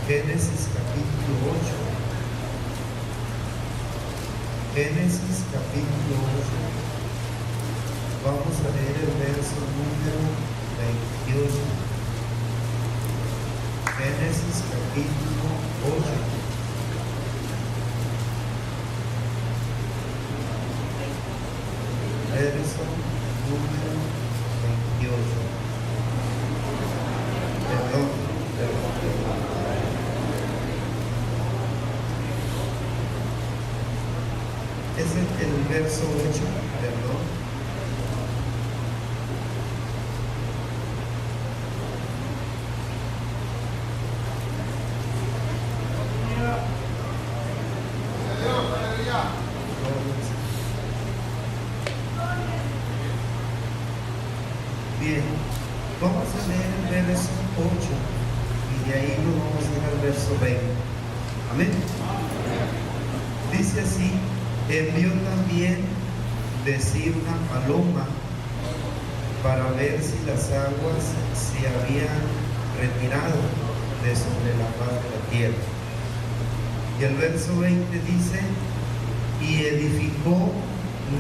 Génesis capítulo 8. Génesis capítulo 8. Vamos a leer el verso número 28. Génesis capítulo 8. Verso número 28. Perdón. Es el verso 8, perdón. Bien, vamos a leer el verso 8 y de ahí nos vamos a ir al verso 20. Amén. Dice así: envió también decir una paloma para ver si las aguas se habían retirado de sobre la faz de la tierra. Y el verso 20 dice: y edificó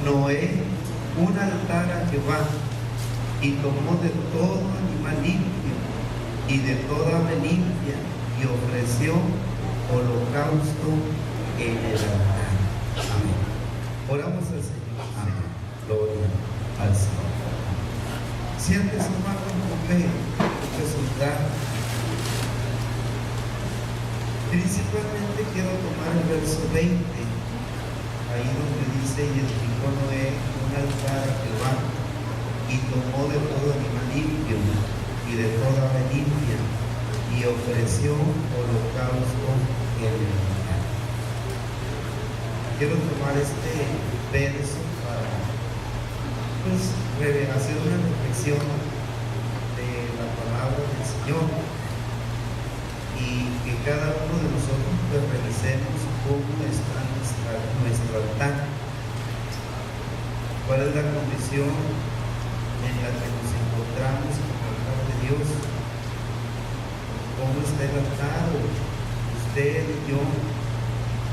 Noé un altar a Jehová, y tomó de todo animal limpio y de toda ave limpia, y ofreció holocausto en el altar. Amén. Oramos al Señor. Amén. Gloria al Señor. Siéntese, hermano, con fe, resultar. Principalmente quiero tomar el verso 20, ahí donde dice: y edificó Noé un altar a Jehová, y tomó de todo animal limpio y de toda ave limpia, y ofreció holocausto en el altar. Quiero tomar este verso para hacer una reflexión de la palabra del Señor, y que cada uno de nosotros revisemos cómo está nuestro altar, cuál es la condición en la que nos encontramos en el altar de Dios, cómo está el altar, usted y yo,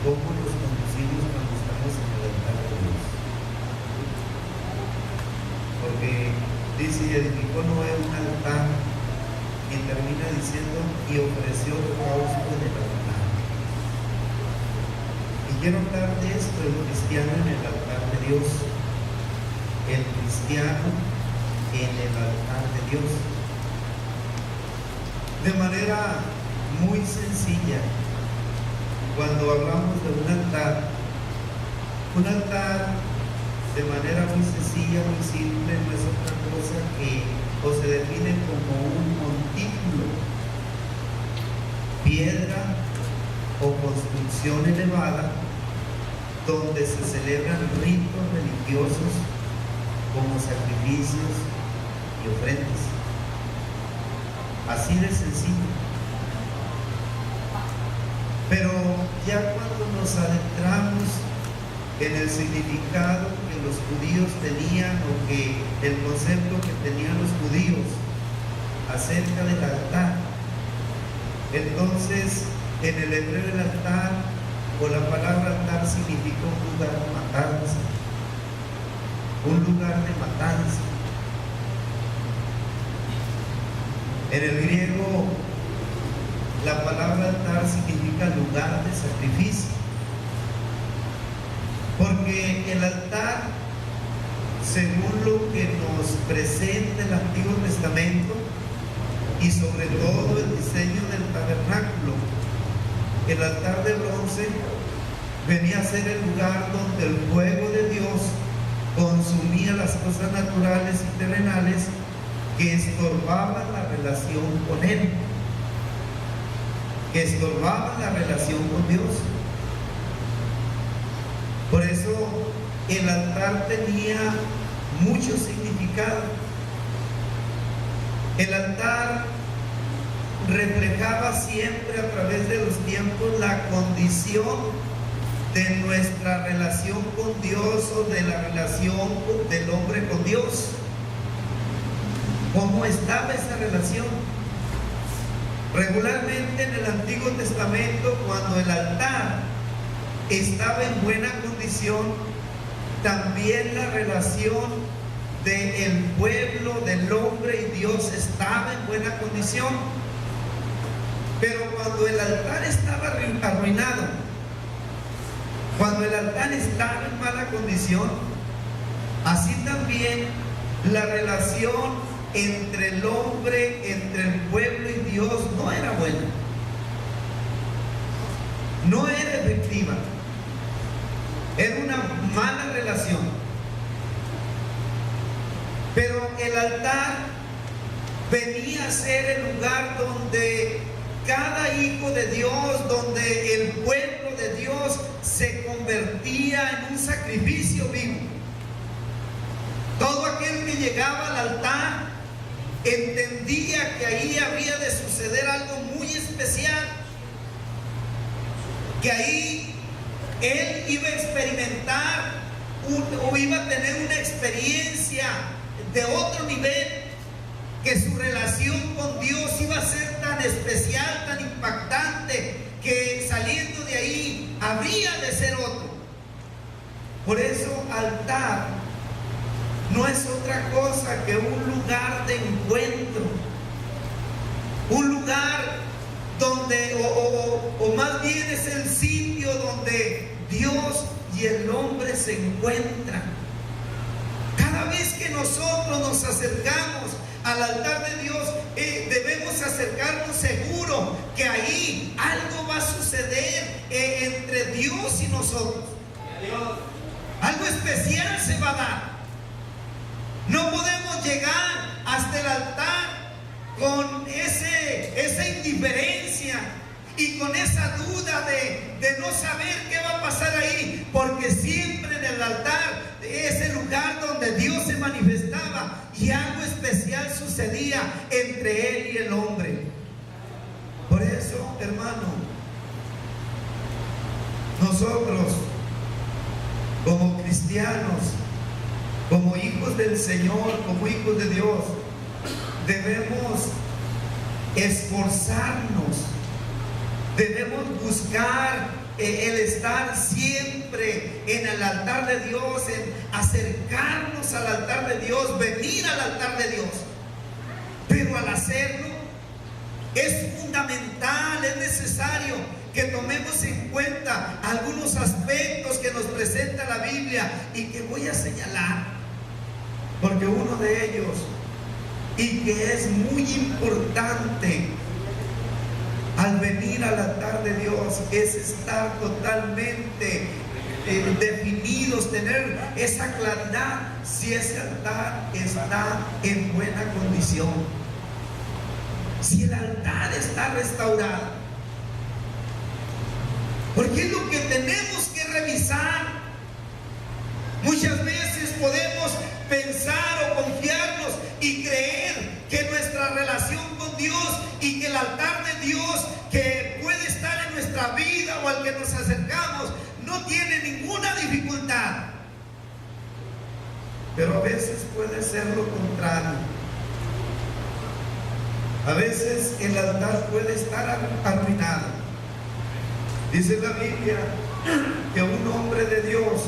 cómo nos conducimos cuando estamos en el altar de Dios. Porque dice: y edificó Noé un altar, y termina diciendo: y ofreció holocausto en el altar. Y quiero hablar de esto, el cristiano en el altar de Dios, el cristiano en el altar de Dios. De manera muy sencilla, cuando hablamos de un altar de manera muy sencilla, muy simple, no es otra cosa que, o se define como un montículo, piedra o construcción elevada, donde se celebran ritos religiosos como sacrificios y ofrendas. Así de sencillo. Pero ya cuando nos adentramos en el significado que los judíos tenían, o que el concepto que tenían los judíos acerca del altar, entonces en el hebreo el altar, o la palabra altar, significa un lugar de matanza, un lugar de matanza. En el griego la palabra altar significa lugar de sacrificio, porque el altar, según lo que nos presenta el Antiguo Testamento, y sobre todo el diseño del tabernáculo, el altar de bronce venía a ser el lugar donde el fuego de Dios consumía las cosas naturales y terrenales que estorbaban la relación con Él, que estorbaban la relación con Dios. Por eso el altar tenía mucho significado. El altar reflejaba siempre a través de los tiempos la condición de nuestra relación con Dios, o de la relación del hombre con Dios. ¿Cómo estaba esa relación? Regularmente en el Antiguo Testamento, cuando el altar estaba en buena condición, también la relación del pueblo, del hombre y Dios estaba en buena condición. Pero cuando el altar estaba arruinado, cuando el altar estaba en mala condición, así también la relación entre el hombre, entre el pueblo y Dios no era buena, no era efectiva, era una mala relación. Pero el altar venía a ser el lugar donde cada hijo de Dios, donde el pueblo de Dios se convertía en un sacrificio vivo. Todo aquel que llegaba al altar entendía que ahí había de suceder algo muy especial, que ahí él iba a experimentar o iba a tener una experiencia de otro nivel, que su relación con Dios iba a ser tan especial, tan impactante, que saliendo de ahí habría de ser otro. Por eso altar no es otra cosa que un lugar de encuentro, un lugar donde, o más bien es el sitio donde Dios y el hombre se encuentran. Cada vez que nosotros nos acercamos al altar de Dios, debemos acercarnos seguro que ahí algo va a suceder entre Dios y nosotros. Algo especial se va a dar. No podemos llegar hasta el altar con esa indiferencia y con esa duda de no saber qué va a pasar ahí, porque siempre en el altar es el lugar donde Dios se manifestaba y algo especial sucedía entre él y el hombre. Por eso, hermano, nosotros como cristianos, como hijos del Señor, como hijos de Dios, debemos esforzarnos, debemos buscar el estar siempre en el altar de Dios, en acercarnos al altar de Dios, venir al altar de Dios. Pero al hacerlo es fundamental, es necesario que tomemos en cuenta algunos aspectos que nos presenta la Biblia y que voy a señalar, porque uno de ellos, y que es muy importante al venir al altar de Dios, es estar totalmente definidos, tener esa claridad si ese altar está en buena condición, si el altar está restaurado. Porque es lo que tenemos que revisar. Muchas veces podemos pensar o confiarnos y creer que nuestra relación con Dios y que el altar de Dios que puede estar en nuestra vida o al que nos acercamos no tiene ninguna dificultad. Pero a veces puede ser lo contrario. A veces el altar puede estar arruinado. Dice la Biblia que un hombre de Dios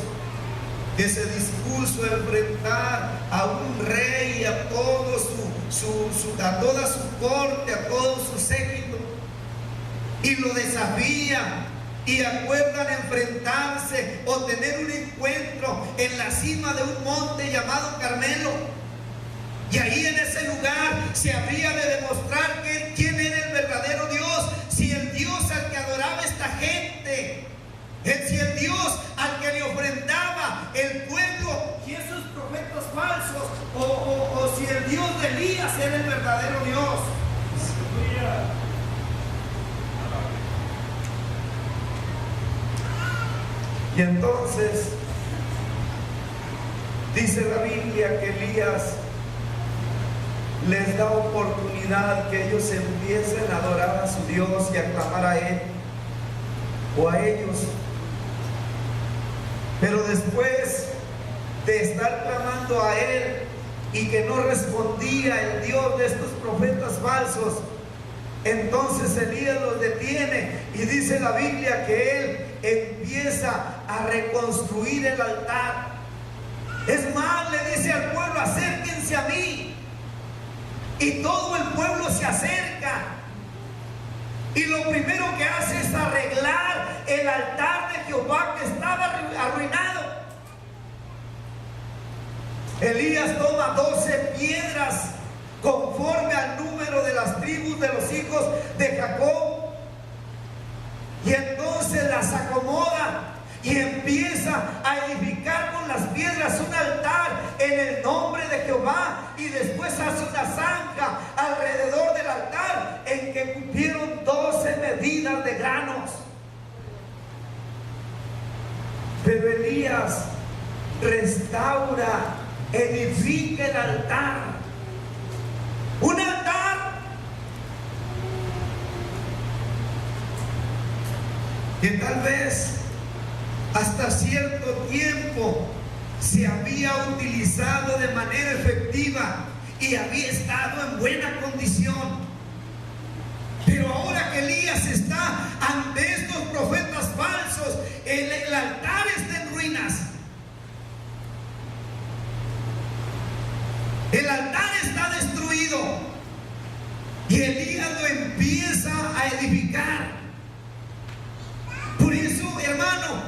que se dispuso a enfrentar a un rey, a toda su corte, a todo su séquito, y lo desafía y acuerdan enfrentarse o tener un encuentro en la cima de un monte llamado Carmelo. Y ahí en ese lugar se habría de demostrar quién era el verdadero Dios, si el Dios al que adoraba esta gente, si el Dios al que le ofrendaba el pueblo y esos profetas falsos, o si el Dios de Elías era el verdadero Dios. Y entonces dice la Biblia que Elías les da oportunidad que ellos empiecen a adorar a su Dios y a clamar a Él o a ellos. Pero después de estar clamando a Él y que no respondía el Dios de estos profetas falsos, Entonces Elías los detiene y dice la Biblia que él empieza a reconstruir el altar. Es más, le dice al pueblo: acérquense a mí. Y todo el pueblo se acerca. Y lo primero que hace es arreglar el altar de Jehová que estaba arruinado. Elías toma 12 piedras conforme al número de las tribus de los hijos de Jacob, y entonces las acomoda y empieza a edificar con las piedras un altar en el nombre de Jehová, y después hace una zanja alrededor del altar en que cupieron 12 medidas de granos. Pero Elías restaura, edifica el altar, un altar que tal vez hasta cierto tiempo se había utilizado de manera efectiva y había estado en buena condición. Pero ahora que Elías está ante estos profetas falsos, el altar está en ruinas. El altar está destruido y Elías lo empieza a edificar. Por eso, hermano,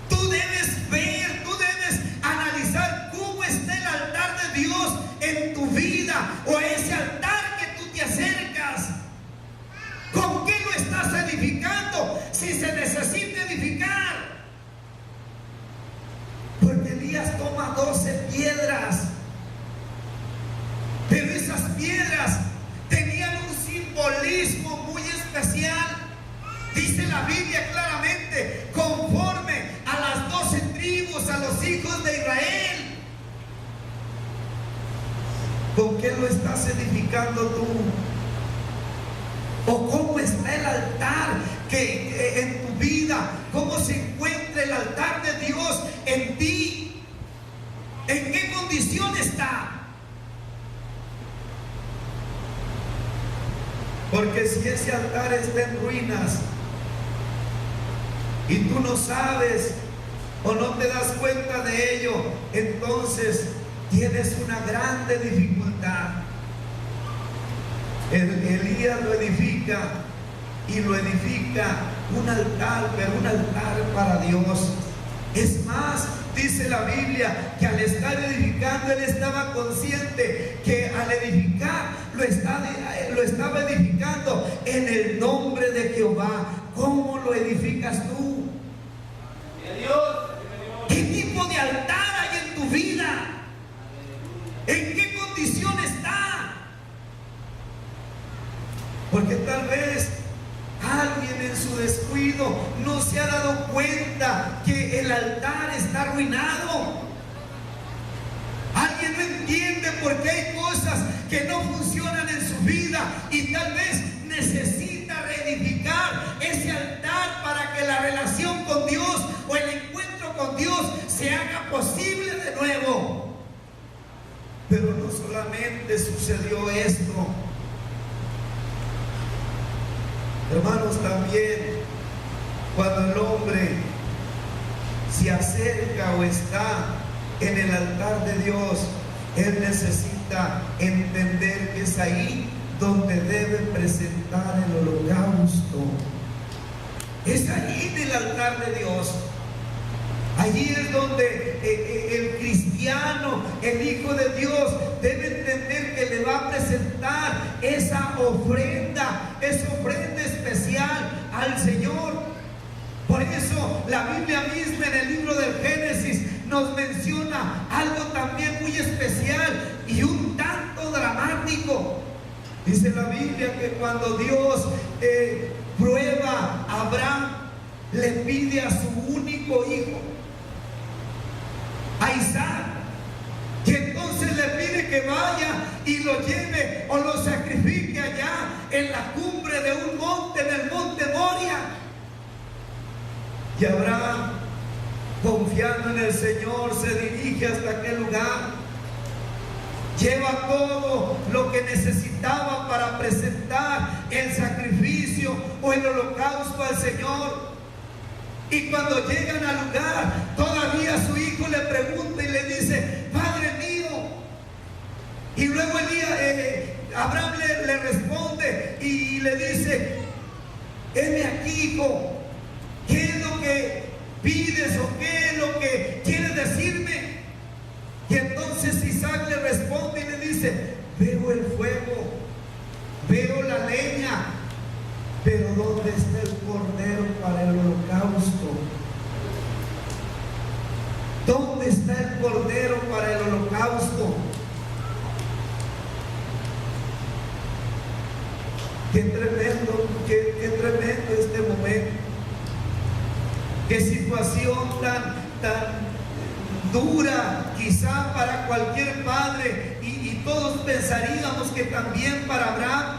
tú debes ver, tú debes analizar cómo está el altar de Dios en tu vida, o ese altar que tú te acercas. ¿Con qué lo estás edificando? Si se necesita edificar. Porque Elías toma 12 piedras. Pero esas piedras tenían un simbolismo muy especial. Dice la Biblia claramente: conforme a las 12 tribus, a los hijos de Israel. ¿Con qué lo estás edificando tú? ¿O cómo está el altar que en tu vida? ¿Cómo se encuentra el altar de Dios en ti? ¿En qué condición está? Porque si ese altar está en ruinas y tú no sabes o no te das cuenta de ello, entonces tienes una grande dificultad. Elías lo edifica, y lo edifica un altar, pero un altar para Dios. Es más, dice la Biblia que al estar edificando, él estaba consciente que al edificar lo estaba edificando en el nombre de Jehová. ¿Cómo lo edificas tú? ¿Qué tipo de altar hay en tu vida? ¿En qué condición está? Porque tal vez alguien en su descuido no se ha dado cuenta que el altar está arruinado. Alguien no entiende por qué hay cosas que no funcionan en su vida, y tal vez necesita reedificar ese altar para que la relación con Dios o el encuentro con Dios se haga posible de nuevo. Pero no solamente sucedió esto, hermanos, también cuando el hombre se acerca o está en el altar de Dios, él necesita entender que es ahí donde debe presentar el holocausto. Es ahí en el altar de Dios. Allí es donde el cristiano, el hijo de Dios, debe entender que le va a presentar esa ofrenda especial al Señor. Por eso la Biblia misma en el libro del Génesis nos menciona algo también muy especial y un tanto dramático. Dice la Biblia que cuando Dios prueba a Abraham, le pide a su único hijo, a Isaac, que entonces le pide que vaya y lo lleve o lo sacrifique allá en la cumbre de un monte, en el monte Moria. Y Abraham, confiando en el Señor, se dirige hasta aquel lugar, lleva todo lo que necesitaba para presentar el sacrificio o el holocausto al Señor. Y cuando llegan al lugar, todavía su hijo le pregunta y le dice: Padre mío. Y luego Abraham le responde y le dice: heme aquí, hijo, ¿qué es lo que pides o qué es lo que quieres decirme? Y entonces Isaac le responde y le dice: veo el fuego, veo la leña, pero ¿dónde está el cordero para el holocausto? ¿Dónde está el cordero para el holocausto? Qué tremendo, qué tremendo este momento. Qué situación tan dura, quizá para cualquier padre, y todos pensaríamos que también para Abraham.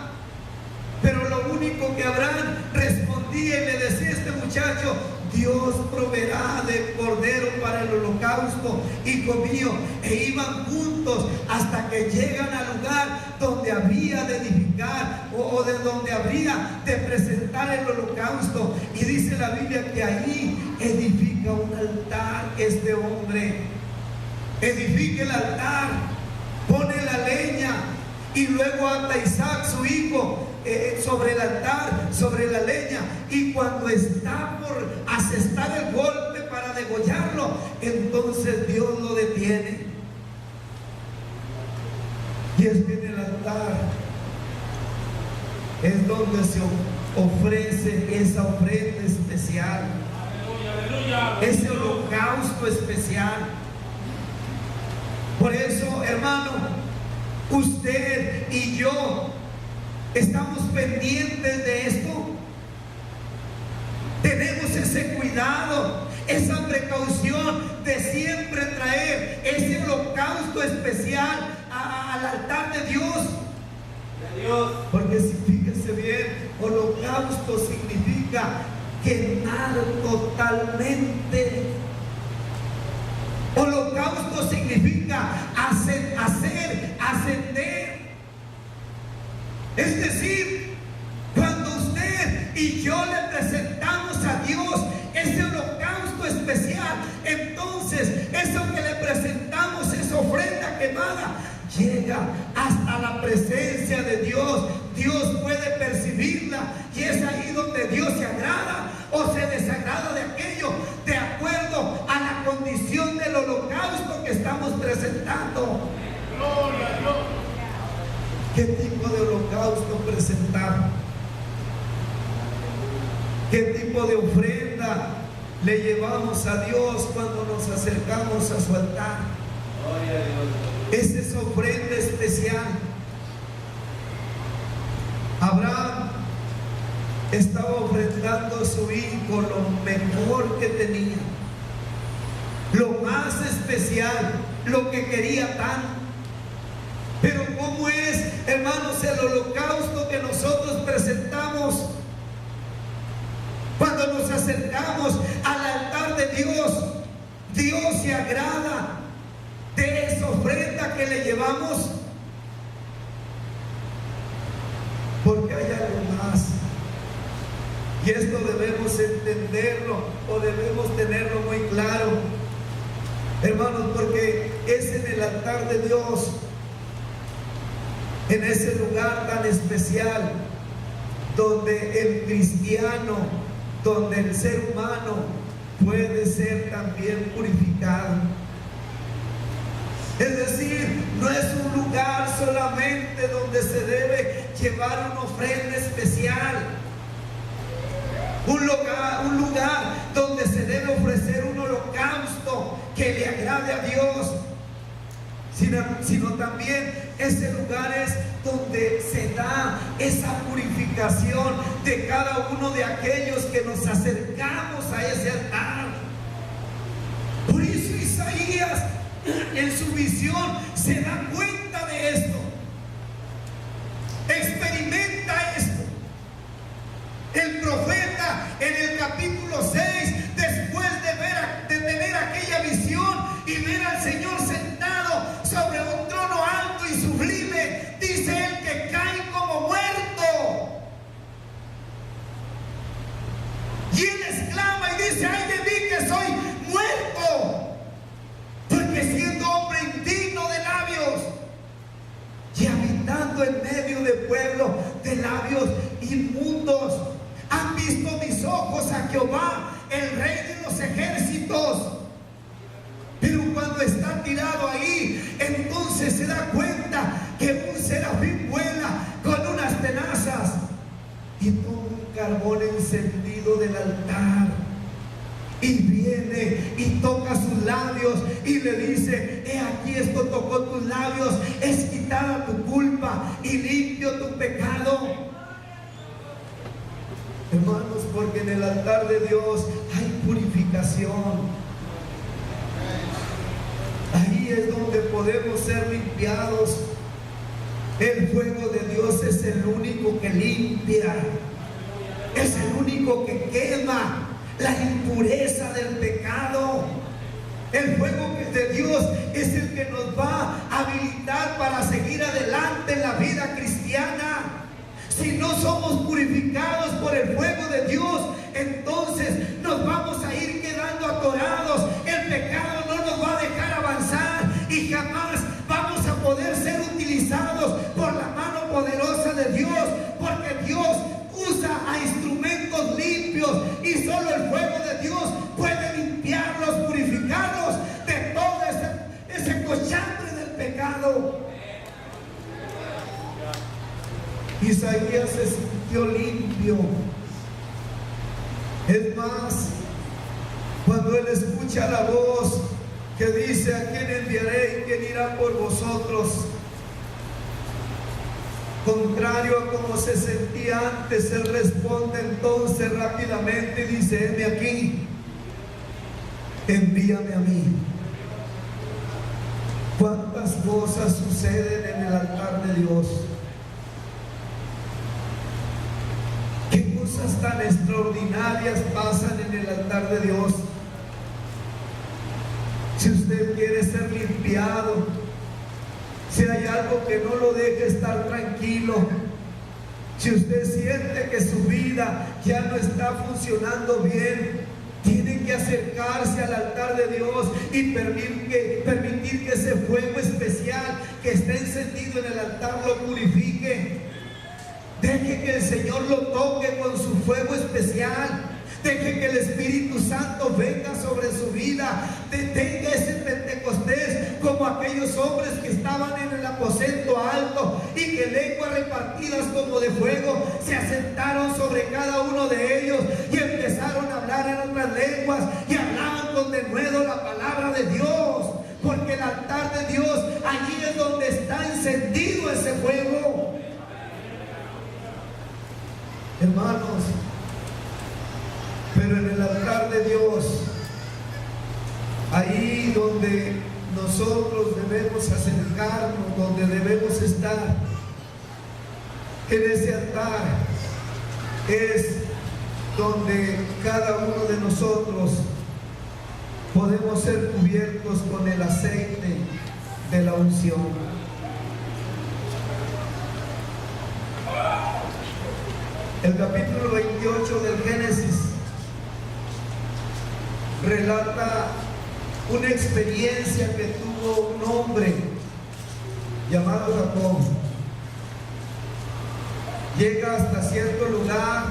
Pero lo único que Abraham respondía y le decía a este muchacho: Dios proveerá del cordero para el holocausto, hijo mío. E iban juntos hasta que llegan al lugar donde habría de edificar o de donde habría de presentar el holocausto. Y dice la Biblia que ahí edifica un altar este hombre. Edifica el altar, pone la leña y luego ata Isaac, su hijo, sobre el altar, sobre la leña. Y cuando está por asestar el golpe para degollarlo, entonces Dios lo detiene. Y es que en el altar es donde se ofrece esa ofrenda especial, ese holocausto especial. Por eso, hermano, usted y yo estamos pendientes de esto. Tenemos ese cuidado, esa precaución de siempre traer ese holocausto especial al altar de Dios. Porque si fíjese bien, holocausto significa quemar totalmente. Holocausto significa hacer ascender. Es decir, cuando usted y yo le presentamos a Dios ese holocausto especial, entonces eso que le presentamos, esa ofrenda quemada, llega hasta la presencia de Dios. Dios puede percibirla y es ahí donde Dios se agrada o se desagrada de aquello, de acuerdo a la condición del holocausto que estamos presentando. Gloria a Dios. ¿Qué tipo de holocausto presentamos? ¿Qué tipo de ofrenda le llevamos a Dios cuando nos acercamos a su altar? Gloria a Dios. Es esa ofrenda especial. Abraham estaba ofrendando a su hijo lo mejor que tenía, lo más especial, lo que quería tanto. Pero ¿cómo es, hermanos, el holocausto que nosotros presentamos cuando nos acercamos al altar de Dios? Dios se agrada de esa ofrenda que le llevamos, porque hay algo más. Y esto debemos entenderlo o debemos tenerlo muy claro, hermanos, porque es en el altar de Dios, en ese lugar tan especial, donde el cristiano, donde el ser humano puede ser también purificado. Es decir, no es un lugar solamente donde se debe llevar una ofrenda especial, un lugar donde se debe ofrecer un holocausto que le agrade a Dios, sino también ese lugar es donde se da esa purificación de cada uno de aquellos que nos acercamos a ese altar. Por eso Isaías en su visión se da cuenta de esto, experimenta esto. El profeta en el capítulo 6, después de tener aquella visión y ver al Señor sentado sobre un trono alto y sublime, dice él que cae como muerto. Y él exclama y dice: ay de mí que soy muerto, porque siendo hombre indigno de labios y habitando en medio de pueblo de labios inmundos, han visto mis ojos a Jehová, el Rey de los ejércitos. Pero cuando está tirado ahí, entonces se da cuenta que un serafín vuela con unas tenazas y toma un carbón encendido del altar, y viene y toca sus labios y le dice: he aquí, esto tocó tus labios, es quitada tu culpa y limpio tu pecado. Hermanos, porque en el altar de Dios hay purificación. Ahí es donde podemos ser limpiados. El fuego de Dios es el único que limpia, es el único que quema la impureza del pecado. El fuego de Dios es el que nos va a habilitar para seguir adelante en la vida cristiana. Si no somos purificados por el fuego de Dios, entonces nos vamos a ir quedando atorados. El pecado no nos va a dejar avanzar y jamás vamos a poder ser utilizados por la mano poderosa de Dios, porque Dios usa a instrumentos limpios y solo el fuego de Dios puede limpiarlos, purificarlos de todo ese cochambre del pecado. Isaías se sintió limpio. Es más, cuando él escucha la voz que dice: ¿a quién enviaré y quién irá por vosotros? Contrario a como se sentía antes, él responde entonces rápidamente y dice: heme aquí, envíame a mí. ¿Cuántas cosas suceden en el altar de Dios? ¿Qué cosas tan extraordinarias pasan en el altar de Dios? Si usted quiere ser limpiado, si hay algo que no lo deje estar tranquilo, si usted siente que su vida ya no está funcionando bien, tiene que acercarse al altar de Dios y permitir que ese fuego especial que está encendido en el altar lo purifique. Deje que el Señor lo toque con su fuego especial. Deje que el Espíritu Santo venga sobre su vida. Detenga ese Pentecostés como aquellos hombres que estaban en el aposento alto y que lenguas repartidas como de fuego se asentaron sobre cada uno de ellos y empezaron a hablar en otras lenguas y hablaban con denuedo la palabra de Dios, porque el altar de Dios, allí es donde está encendido ese fuego. Hermanos, pero en el altar de Dios, ahí donde nosotros debemos acercarnos, donde debemos estar, en ese altar es donde cada uno de nosotros podemos ser cubiertos con el aceite de la unción. El capítulo 28 del Génesis relata una experiencia que tuvo un hombre llamado Jacob. Llega hasta cierto lugar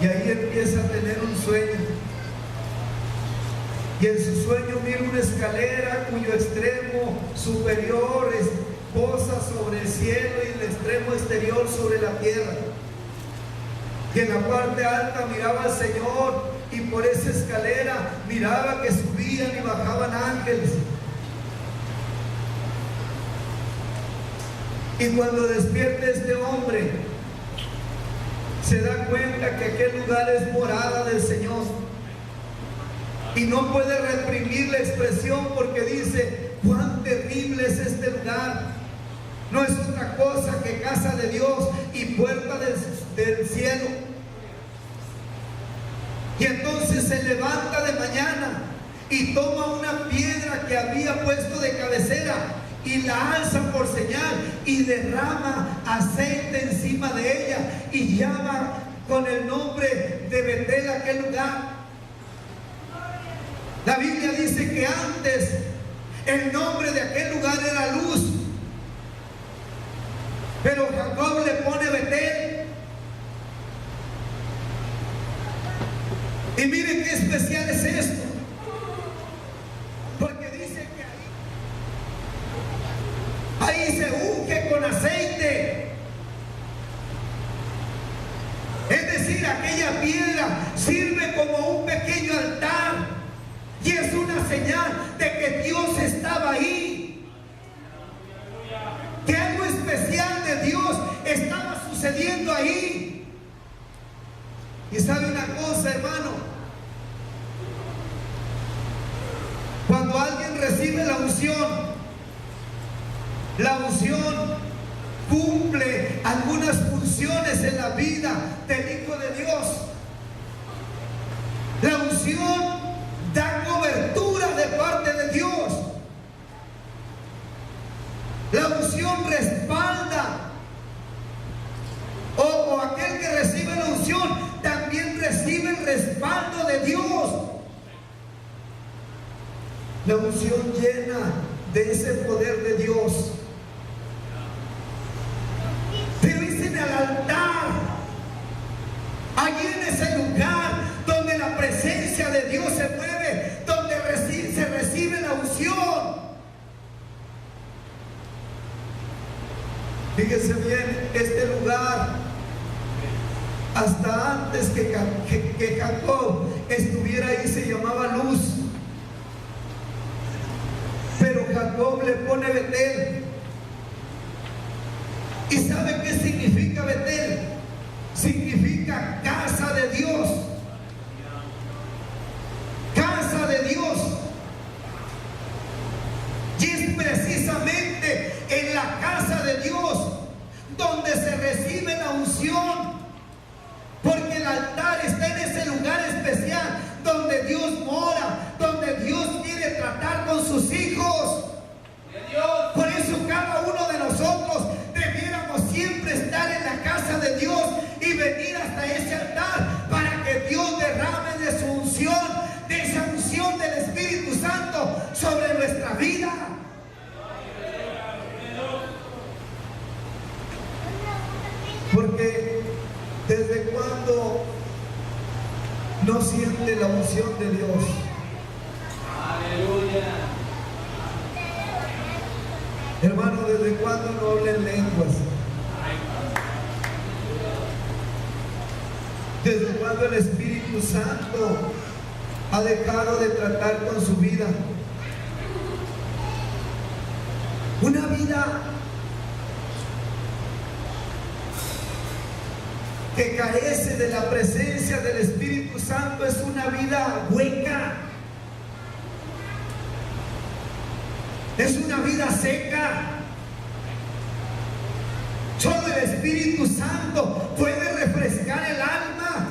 y ahí empieza a tener un sueño. Y en su sueño mira una escalera cuyo extremo superior posa sobre el cielo y el extremo exterior sobre la tierra. Y en la parte alta miraba al Señor, y por esa escalera miraba que subían y bajaban ángeles. Y cuando despierta este hombre, se da cuenta que aquel lugar es morada del Señor. Y no puede reprimir la expresión porque dice: cuán terrible es este lugar. No es otra cosa que casa de Dios y puerta del cielo. Y entonces se levanta de mañana y toma una piedra que había puesto de cabecera y la alza por señal y derrama aceite encima de ella y llama con el nombre de Betel aquel lugar. La Biblia dice que antes el nombre de aquel lugar era Luz, pero Jacob le pone Betel. Y miren qué especial es esto, porque dice que ahí se unge con aceite. Es decir, aquella piedra sirve como un pequeño altar y es una señal de que Dios estaba ahí, que algo especial de Dios estaba sucediendo ahí. Y sabe una cosa, hermano, cuando alguien recibe la unción cumple algunas funciones en la vida del Hijo de Dios. La unción da cobertura de parte de Dios. La unción respalda. O aquel que recibe la unción también recibe el respaldo de Dios. La unción llena de ese poder de Dios. Pero es en el altar, allí en ese lugar donde la presencia de Dios se mueve, donde se recibe la unción. Fíjense bien, este lugar, hasta antes que Jacob estuviera ahí, se llamaba Luz. Pero Jacob le pone Betel. ¿Y sabe qué significa Betel? Significa casa de Dios. Casa de Dios. Y es precisamente en la casa de Dios donde se recibe la unción, porque el altar está en ese lugar especial donde Dios mora, donde Dios quiere tratar con sus hijos. Por eso cada uno de nosotros debiéramos siempre estar en la casa de Dios y venir hasta ese altar para que Dios derrame de su unción, de esa unción del Espíritu Santo sobre nuestra vida. Porque ¿desde cuándo no siente la unción de Dios? Aleluya. Hermano, ¿desde cuándo no habla en lenguas? ¿Desde cuándo el Espíritu Santo ha dejado de tratar con su vida? Una vida que carece de la presencia del Espíritu Santo es una vida hueca. Es una vida seca. Solo el Espíritu Santo puede refrescar el alma.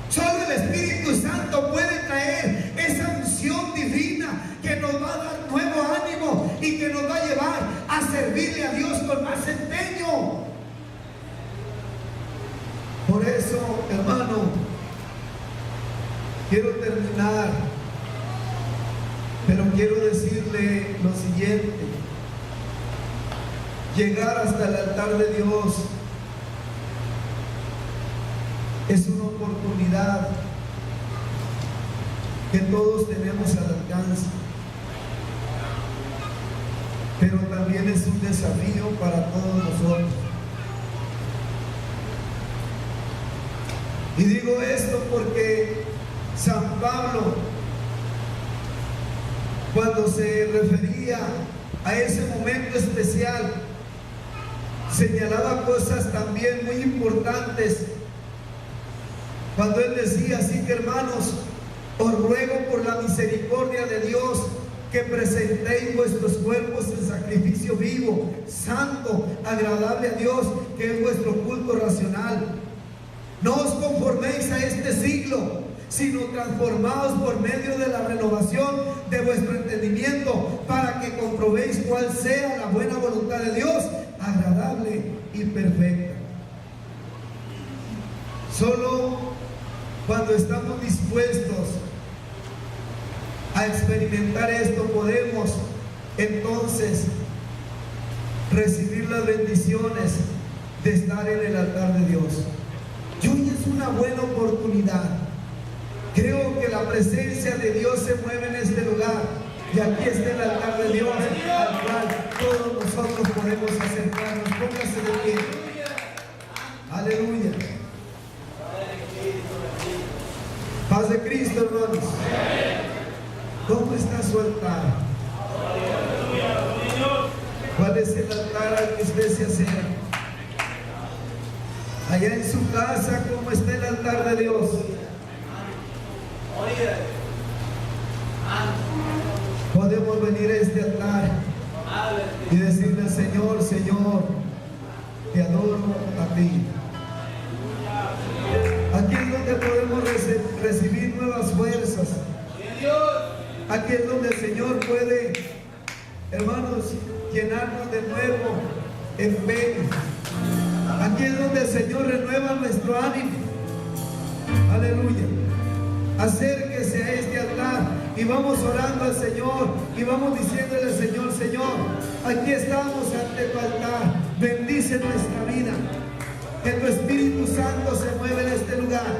Solo el Espíritu Santo puede traer esa unción divina que nos va a dar nuevo ánimo y que nos va a llevar a servirle a Dios con más empeño. Por eso, hermano, quiero terminar, pero quiero decirle lo siguiente: llegar hasta el altar de Dios es una oportunidad que todos tenemos al alcance, pero también es un desafío para todos nosotros. Y digo esto porque San Pablo, cuando se refería a ese momento especial, señalaba cosas también muy importantes. Cuando él decía: así que, hermanos, os ruego por la misericordia de Dios que presentéis vuestros cuerpos en sacrificio vivo, santo, agradable a Dios, que es vuestro culto racional. No os conforméis a este siglo, sino transformaos por medio de la renovación de vuestro entendimiento, para que comprobéis cuál sea la buena voluntad de Dios, agradable y perfecta. Solo cuando estamos dispuestos a experimentar esto podemos entonces recibir las bendiciones de estar en el altar de Dios. Y hoy es una buena oportunidad. Creo que la presencia de Dios se mueve en este lugar. Y aquí está el altar de Dios al cual todos nosotros podemos acercarnos. Póngase de pie. Aleluya. Paz de Cristo, hermanos. ¿Cómo está su altar? ¿Cuál es el altar al que usted se acerca? Allá en su casa, ¿cómo está el altar de Dios? Podemos venir a este altar y decirle al Señor, Señor, te adoro a ti. Aquí es donde podemos recibir nuevas fuerzas. Aquí es donde el Señor puede, hermanos, llenarnos de nuevo empeño. Aquí es donde el Señor renueva nuestro ánimo. Aleluya. Acérquese a este altar y vamos orando al Señor y vamos diciéndole al Señor, Señor, aquí estamos ante tu altar. Bendice nuestra vida. Que tu Espíritu Santo se mueva en este lugar.